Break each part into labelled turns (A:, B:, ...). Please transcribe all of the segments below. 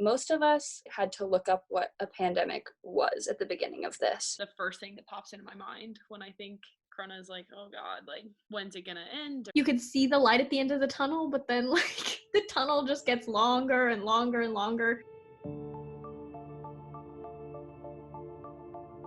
A: Most of us had to look up what a pandemic was at the beginning of this.
B: The first thing that pops into my mind when I think Corona is like, oh God, like, when's it gonna end?
C: You could see the light at the end of the tunnel, but then like the tunnel just gets longer and longer and longer.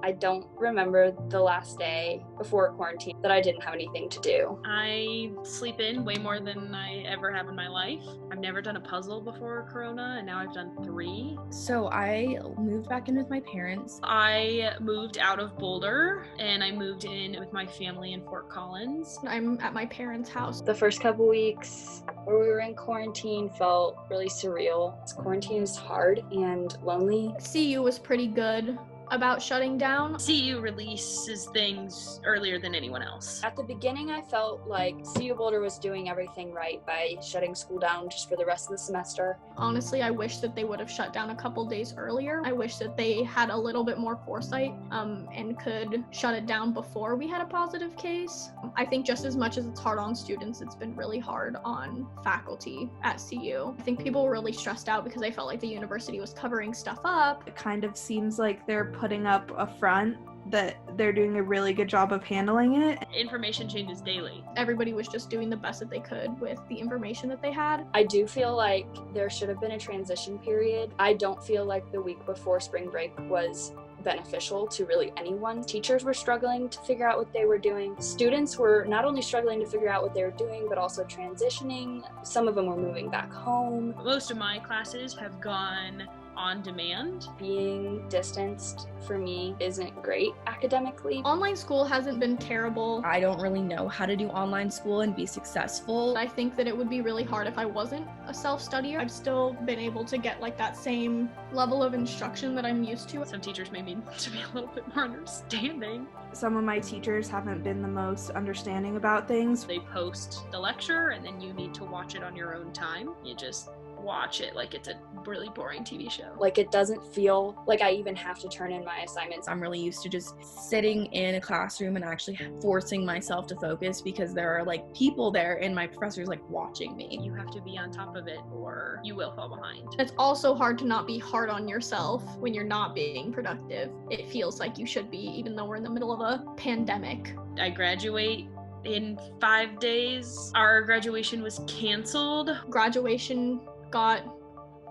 A: I don't remember the last day before quarantine that I didn't have anything to do.
B: I sleep in way more than I ever have in my life. I've never done a puzzle before Corona, and now I've done 3.
D: So I moved back in with my parents.
B: I moved out of Boulder, and I moved in with my family in Fort Collins.
C: I'm at my parents' house.
A: The first couple weeks where we were in quarantine felt really surreal. Quarantine is hard and lonely.
C: CU was pretty good about shutting down.
B: CU releases things earlier than anyone else.
A: At the beginning, I felt like CU Boulder was doing everything right by shutting school down just for the rest of the semester.
C: Honestly, I wish that they would have shut down a couple days earlier. I wish that they had a little bit more foresight and could shut it down before we had a positive case. I think just as much as it's hard on students, it's been really hard on faculty at CU. I think people were really stressed out because they felt like the university was covering stuff up.
E: It kind of seems like they're putting up a front that they're doing a really good job of handling it.
B: Information changes daily.
C: Everybody was just doing the best that they could with the information that they had.
A: I do feel like there should have been a transition period. I don't feel like the week before spring break was beneficial to really anyone. Teachers were struggling to figure out what they were doing. Students were not only struggling to figure out what they were doing, but also transitioning. Some of them were moving back home.
B: Most of my classes have gone on demand.
A: Being distanced for me isn't great academically.
C: Online school hasn't been terrible.
D: I don't really know how to do online school and be successful.
C: I think that it would be really hard if I wasn't a self-studier. I've still been able to get like that same level of instruction that I'm used to.
B: Some teachers may need to be a little bit more understanding.
E: Some of my teachers haven't been the most understanding about things.
B: They post the lecture and then you need to watch it on your own time. You just watch it like it's a really boring TV show.
A: Like, it doesn't feel like I even have to turn in my assignments.
D: I'm really used to just sitting in a classroom and actually forcing myself to focus because there are like people there and my professor's like watching me.
B: You have to be on top of it or you will fall behind.
C: It's also hard to not be hard on yourself when you're not being productive. It feels like you should be, even though we're in the middle of a pandemic.
B: I graduate in 5 days. Our graduation was canceled.
C: Graduation got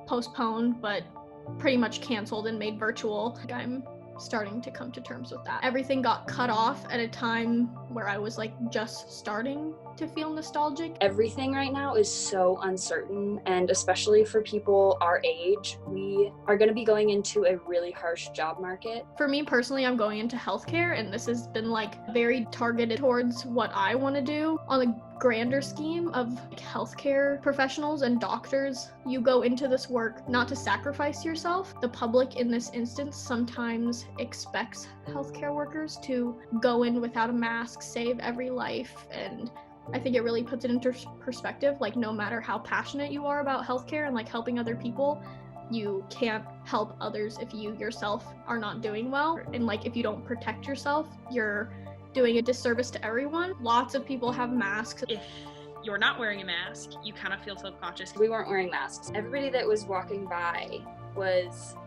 C: postponed, but pretty much canceled and made virtual. I'm starting to come to terms with that. Everything got cut off at a time where I was like just starting to feel nostalgic.
A: Everything right now is so uncertain, and especially for people our age, we are going to be going into a really harsh job market.
C: For me personally, I'm going into healthcare, and this has been like very targeted towards what I want to do. On a grander scheme of healthcare professionals and doctors, you go into this work not to sacrifice yourself. The public in this instance sometimes expects healthcare workers to go in without a mask, save every life, and I think it really puts it into perspective. Like, no matter how passionate you are about healthcare and like helping other people, you can't help others if you yourself are not doing well. And like, if you don't protect yourself, you're doing a disservice to everyone. Lots of people have masks.
B: If you're not wearing a mask, you kind of feel self-conscious.
A: We weren't wearing masks. Everybody that was walking by was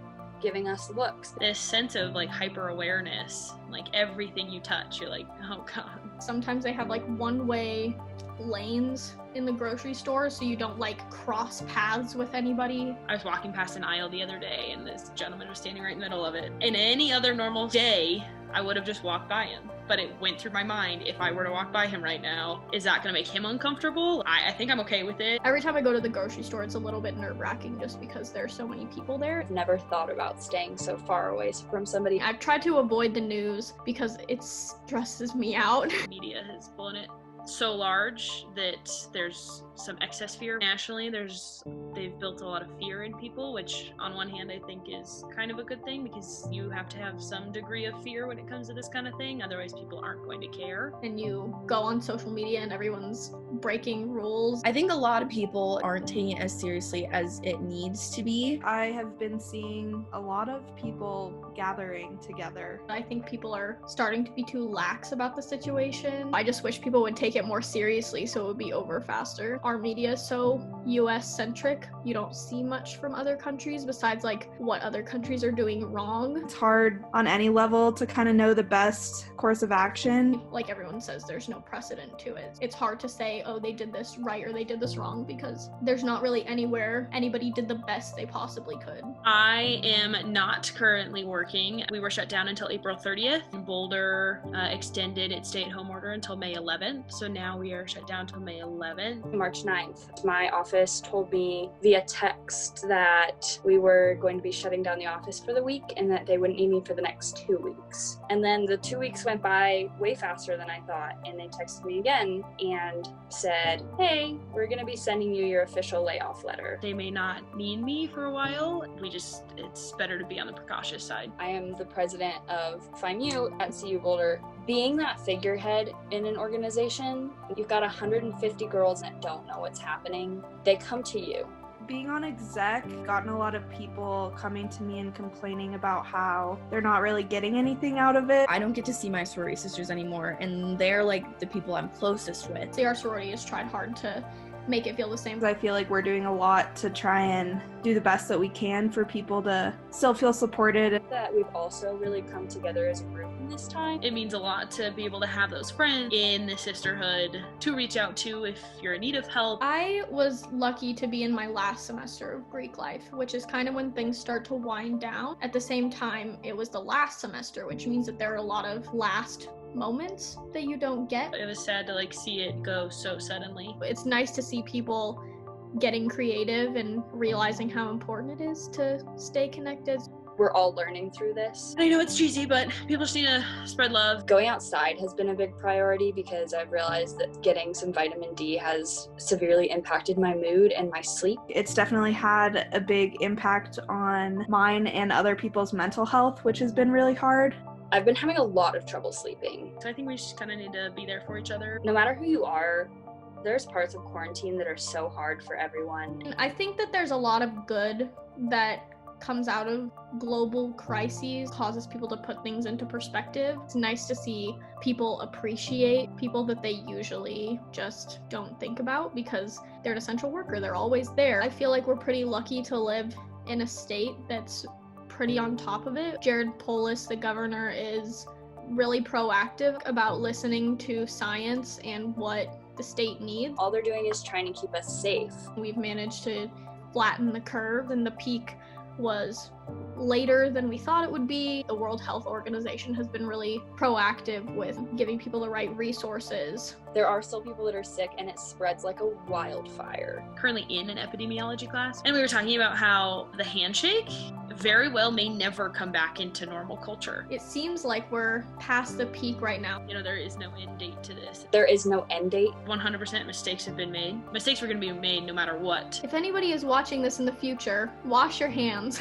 A: giving us looks.
B: This sense of like hyper awareness, like everything you touch, you're like, oh God.
C: Sometimes they have like one-way lanes in the grocery store so you don't like cross paths with anybody.
B: I was walking past an aisle the other day and this gentleman was standing right in the middle of it. In any other normal day, I would have just walked by him. But it went through my mind, if I were to walk by him right now, is that gonna make him uncomfortable? I think I'm okay with it.
C: Every time I go to the grocery store, it's a little bit nerve-wracking just because there's so many people there.
A: I've never thought about staying so far away from somebody.
C: I've tried to avoid the news because it stresses me out.
B: Media has blown it so large that there's some excess fear nationally. They've built a lot of fear in people, which on one hand I think is kind of a good thing because you have to have some degree of fear when it comes to this kind of thing, otherwise people aren't going to care.
C: And you go on social media and everyone's breaking rules.
D: I think a lot of people aren't taking it as seriously as it needs to be.
E: I have been seeing a lot of people gathering together.
C: I think people are starting to be too lax about the situation. I just wish people would take it more seriously so it would be over faster. Our media is so US centric. you don't see much from other countries besides like what other countries are doing wrong.
E: It's hard on any level to kind of know the best course of action.
C: Like everyone says, there's no precedent to it. It's hard to say, oh, they did this right or they did this wrong, because there's not really anywhere anybody did the best they possibly could.
B: I am not currently working. We were shut down until April 30th. Boulder extended its stay-at-home order until May 11th. So now we are shut down until May 11th.
A: March 9th, my office told me via text that we were going to be shutting down the office for the week and that they wouldn't need me for the next 2 weeks. And then the 2 weeks went by way faster than I thought, and they texted me again and said, hey, we're going to be sending you your official layoff letter.
B: They may not need me for a while. It's better to be on the precautious side.
A: I am the president of FIMU at CU Boulder. Being that figurehead in an organization, you've got 150 girls that don't know what's happening. They come to you.
E: Being on exec, gotten a lot of people coming to me and complaining about how they're not really getting anything out of it.
D: I don't get to see my sorority sisters anymore, and they're like the people I'm closest with.
C: See, our sorority has tried hard to make it feel the same.
E: I feel like we're doing a lot to try and do the best that we can for people to still feel supported.
A: That we've also really come together as a group in this time.
B: It means a lot to be able to have those friends in the sisterhood to reach out to if you're in need of help.
C: I was lucky to be in my last semester of Greek life, which is kind of when things start to wind down. At the same time, it was the last semester, which means that there are a lot of last moments that you don't get.
B: It was sad to see it go so suddenly.
C: It's nice to see people getting creative and realizing how important it is to stay connected.
A: We're all learning through this.
B: I know it's cheesy, but people just need to spread love.
A: Going outside has been a big priority because I've realized that getting some vitamin D has severely impacted my mood and my sleep.
E: It's definitely had a big impact on mine and other people's mental health, which has been really hard.
A: I've been having a lot of trouble sleeping.
B: So I think we just kind of need to be there for each other.
A: No matter who you are, there's parts of quarantine that are so hard for everyone.
C: And I think that there's a lot of good that comes out of global crises, causes people to put things into perspective. It's nice to see people appreciate people that they usually just don't think about because they're an essential worker. They're always there. I feel like we're pretty lucky to live in a state that's pretty on top of it. Jared Polis, the governor, is really proactive about listening to science and what the state needs.
A: All they're doing is trying to keep us safe.
C: We've managed to flatten the curve, and the peak was later than we thought it would be. The World Health Organization has been really proactive with giving people the right resources.
A: There are still people that are sick and it spreads like a wildfire.
B: Currently in an epidemiology class, and we were talking about how the handshake very well may never come back into normal culture.
C: It seems like we're past the peak right now.
B: There is no end date to this.
A: There is no end date.
B: 100% mistakes have been made. Mistakes were going to be made no matter what.
C: If anybody is watching this in the future, wash your hands.